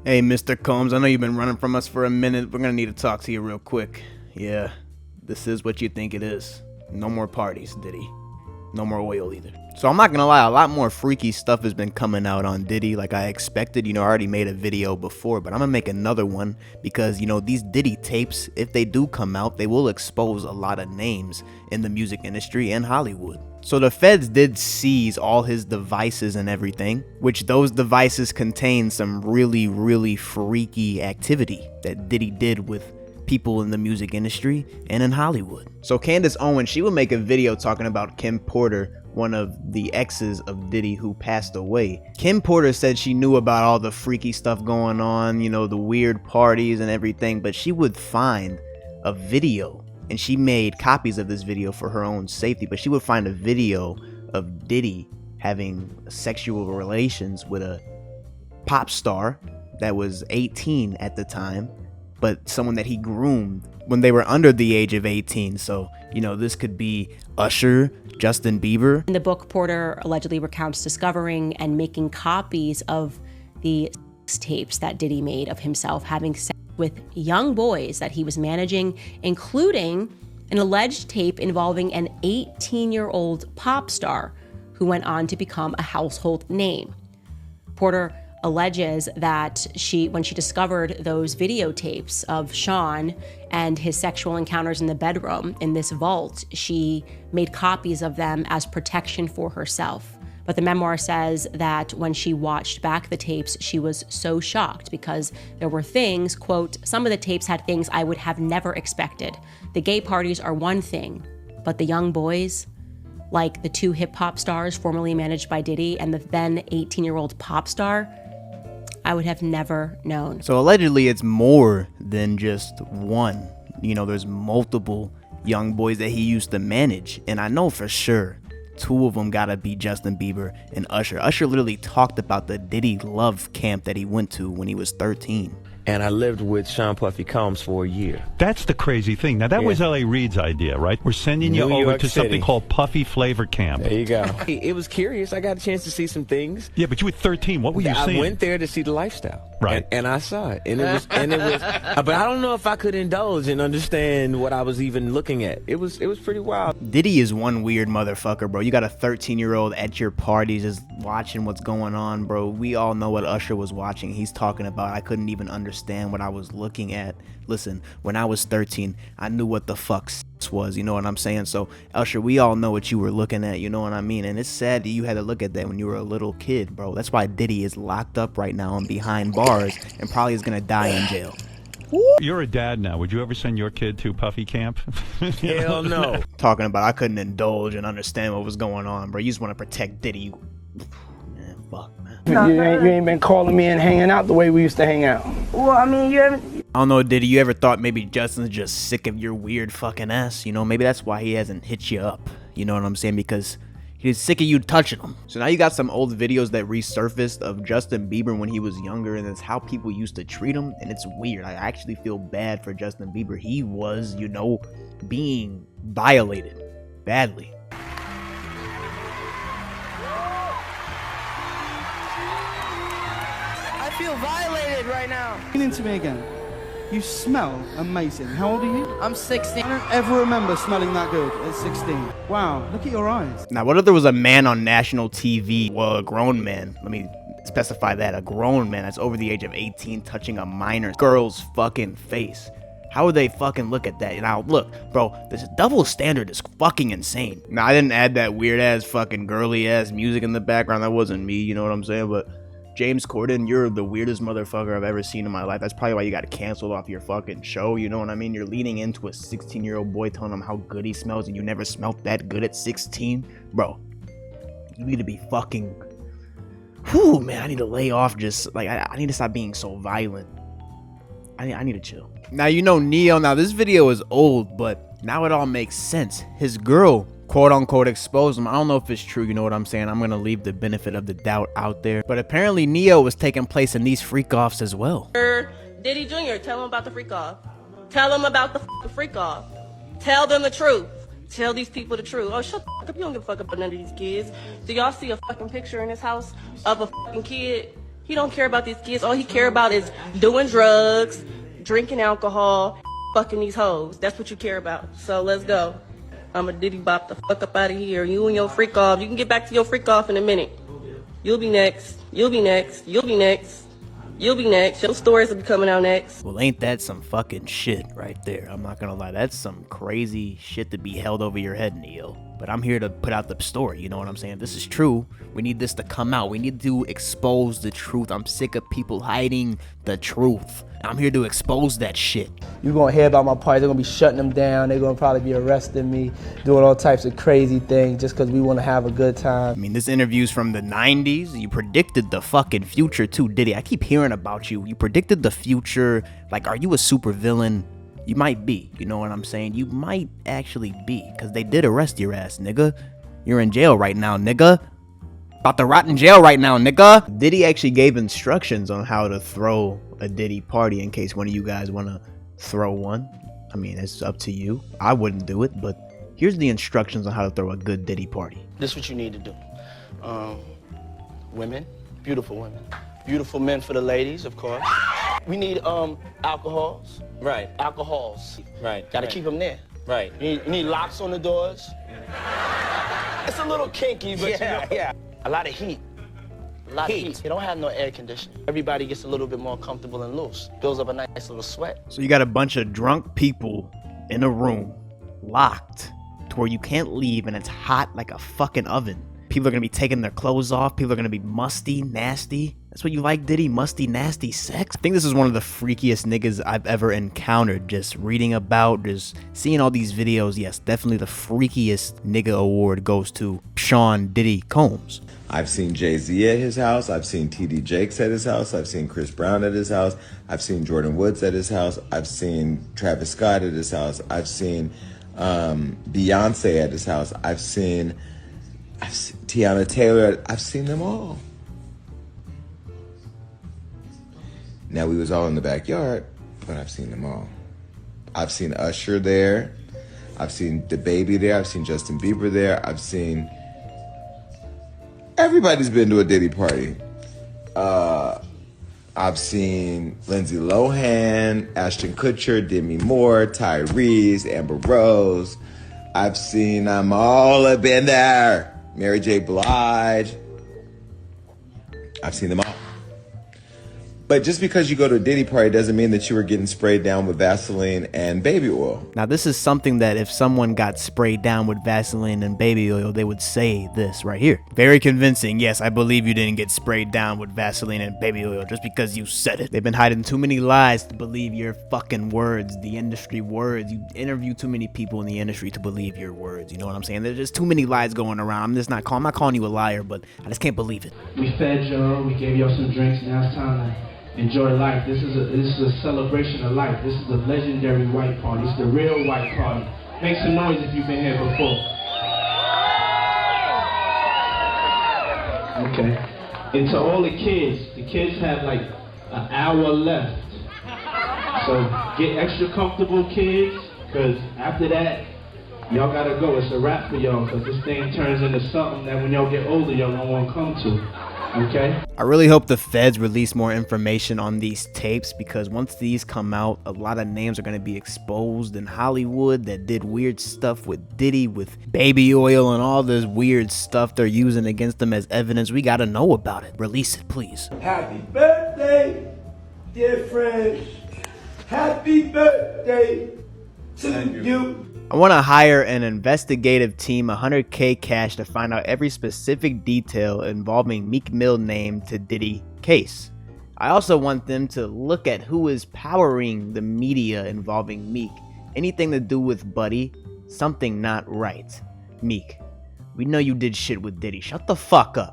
Hey, Mr. Combs, I know you've been running from us for a minute. We're gonna need to talk to you real quick. Yeah, this is what you think it is. No more parties, Diddy. No more oil either. So I'm not gonna lie, a lot more freaky stuff has been coming out on Diddy like I expected. I already made a video before, but I'm gonna make another one because, these Diddy tapes, if they do come out, they will expose a lot of names in the music industry and Hollywood. So the feds did seize all his devices and everything, which those devices contain some really, really freaky activity that Diddy did with people in the music industry and in Hollywood. So Candace Owens, she would make a video talking about Kim Porter, one of the exes of Diddy who passed away. Kim Porter said she knew about all the freaky stuff going on, the weird parties and everything, but she would find a video, and she made copies of this video for her own safety, but she would find a video of Diddy having sexual relations with a pop star that was 18 at the time, but someone that he groomed when they were under the age of 18. So, this could be Usher, Justin Bieber. In the book, Porter allegedly recounts discovering and making copies of the tapes that Diddy made of himself having sex with young boys that he was managing, including an alleged tape involving an 18-year-old pop star who went on to become a household name. Porter alleges that when she discovered those videotapes of Sean and his sexual encounters in the bedroom in this vault, she made copies of them as protection for herself. But the memoir says that when she watched back the tapes, she was so shocked because there were things, quote, some of the tapes had things I would have never expected. The gay parties are one thing, but the young boys, like the two hip hop stars formerly managed by Diddy and the then 18-year-old pop star, I would have never known. So allegedly it's more than just one. There's multiple young boys that he used to manage. And I know for sure two of them gotta be Justin Bieber and Usher. Usher literally talked about the Diddy love camp that he went to when he was 13. And I lived with Sean Puffy Combs for a year. That's the crazy thing. Now, that was L.A. Reid's idea, right? We're sending you over to something called Puffy Flavor Camp. There you go. It was curious. I got a chance to see some things. Yeah, but you were 13. What were you seeing? I went there to see the lifestyle. Right. And I saw it. And it was, but I don't know if I could indulge and understand what I was even looking at. It was pretty wild. Diddy is one weird motherfucker, bro. You got a 13-year-old at your parties just watching what's going on, bro. We all know what Usher was watching. He's talking about, I couldn't even understand what I was looking at. Listen, when I was 13, I knew what the fuck was, you know what I'm saying? So, Usher, we all know what you were looking at, you know what I mean? And it's sad that you had to look at that when you were a little kid, bro. That's why Diddy is locked up right now and behind bars and probably is gonna die in jail. You're a dad now. Would you ever send your kid to Puffy Camp? Hell no. Talking about I couldn't indulge and understand what was going on, bro. You just want to protect Diddy. Man, fuck, man. You ain't been calling me and hanging out the way we used to hang out. Well, I mean, you haven't... I don't know, Diddy, you ever thought maybe Justin's just sick of your weird fucking ass? Maybe that's why he hasn't hit you up. You know what I'm saying? Because he's sick of you touching him. So now you got some old videos that resurfaced of Justin Bieber when he was younger, and it's how people used to treat him, and it's weird. I actually feel bad for Justin Bieber. He was, being violated badly. I feel violated right now. Lean into me again. You smell amazing. How old are you? I'm 16. I don't ever remember smelling that good at 16. Wow, look at your eyes. Now, what if there was a man on national TV, well, a grown man, let me specify that, a grown man that's over the age of 18 touching a minor girl's fucking face? How would they fucking look at that? Now, look, bro, this double standard is fucking insane. Now, I didn't add that weird-ass fucking girly-ass music in the background. That wasn't me, you know what I'm saying? But James Corden, you're the weirdest motherfucker I've ever seen in my life. That's probably why you got canceled off your fucking show, you know what I mean? You're leaning into a 16-year-old boy telling him how good he smells and you never smelled that good at 16? Bro, you need to be fucking... Whew, man, I need to lay off just... I need to stop being so violent. I need to chill. Now, Neo, now this video is old, but now it all makes sense. His girl, quote-unquote, exposed him. I don't know if it's true, you know what I'm saying? I'm gonna leave the benefit of the doubt out there. But apparently Neo was taking place in these freak-offs as well. Diddy Jr., tell him about the freak-off. Tell them about the freak-off. Tell them the truth. Tell these people the truth. Oh, shut the fuck up. You don't give a fuck about none of these kids. Do y'all see a fucking picture in this house of a fucking kid? He don't care about these kids. All he care about is doing drugs, drinking alcohol, fucking these hoes. That's what you care about. So let's go. I'm a Diddy bop the fuck up out of here. You and your freak off. You can get back to your freak off in a minute. You'll be next. You'll be next. You'll be next. You'll be next. Your stories will be coming out next. Well, ain't that some fucking shit right there? I'm not gonna lie. That's some crazy shit to be held over your head, Neil. But I'm here to put out the story, you know what I'm saying? If this is true, we need this to come out. We need to expose the truth. I'm sick of people hiding the truth. I'm here to expose that shit. You're gonna hear about my party. They're gonna be shutting them down. They're gonna probably be arresting me, doing all types of crazy things just because we wanna have a good time. I mean, this interview's from the 90s. You predicted the fucking future too, Diddy. I keep hearing about you. You predicted the future. Like, are you a super villain? You might be, you know what I'm saying? You might actually be, because they did arrest your ass, nigga. You're in jail right now, nigga. About to rot in jail right now, nigga. Diddy actually gave instructions on how to throw a Diddy party in case one of you guys want to throw one. I mean, it's up to you. I wouldn't do it, but here's the instructions on how to throw a good Diddy party. This is what you need to do. Women, beautiful women. Beautiful men for the ladies, of course. We need alcohols. Right. Alcohols. Right. Gotta keep them there. Right. You need locks on the doors. It's a little kinky, but yeah. A lot of heat. A lot of heat. You don't have no air conditioning. Everybody gets a little bit more comfortable and loose. Builds up a nice little sweat. So you got a bunch of drunk people in a room, locked, to where you can't leave, and it's hot like a fucking oven. People are gonna be taking their clothes off. People are gonna be musty, nasty. That's what you like, Diddy? Musty, nasty sex? I think this is one of the freakiest niggas I've ever encountered. Just reading about, just seeing all these videos. Yes, definitely the freakiest nigga award goes to Sean Diddy Combs. I've seen Jay-Z at his house. I've seen T.D. Jakes at his house. I've seen Chris Brown at his house. I've seen Jordan Woods at his house. I've seen Travis Scott at his house. I've seen Beyonce at his house. I've seen Tiana Taylor. I've seen them all. Now, we was all in the backyard, but I've seen them all. I've seen Usher there. I've seen DaBaby there. I've seen Justin Bieber there. I've seen... Everybody's been to a Diddy party. I've seen Lindsay Lohan, Ashton Kutcher, Demi Moore, Tyrese, Amber Rose. I've seen them all have been there. Mary J. Blige. I've seen them all. But just because you go to a Diddy party doesn't mean that you were getting sprayed down with Vaseline and baby oil. Now, this is something that if someone got sprayed down with Vaseline and baby oil, they would say this right here. Very convincing. Yes, I believe you didn't get sprayed down with Vaseline and baby oil just because you said it. They've been hiding too many lies to believe your fucking words, the industry words. You interview too many people in the industry to believe your words. You know what I'm saying? There's just too many lies going around. I'm not calling you a liar, but I just can't believe it. We fed y'all. We gave y'all some drinks. Now it's time to enjoy life. This is a celebration of life. This is a legendary white party. It's the real white party. Make some noise if you've been here before. Okay. And to all the kids have like an hour left. So get extra comfortable, kids, because after that, y'all gotta go. It's a wrap for y'all, because this thing turns into something that when y'all get older, y'all don't want to come to. Okay. I really hope the feds release more information on these tapes, because once these come out, a lot of names are going to be exposed in Hollywood that did weird stuff with Diddy, with baby oil and all this weird stuff they're using against them as evidence. We got to know about it. Release it, please. Happy birthday, dear friend. Happy birthday to you. I want to hire an investigative team, $100K cash, to find out every specific detail involving Meek Mill name to Diddy case. I also want them to look at who is powering the media involving Meek. Anything to do with Buddy, something not right. Meek, we know you did shit with Diddy. Shut the fuck up.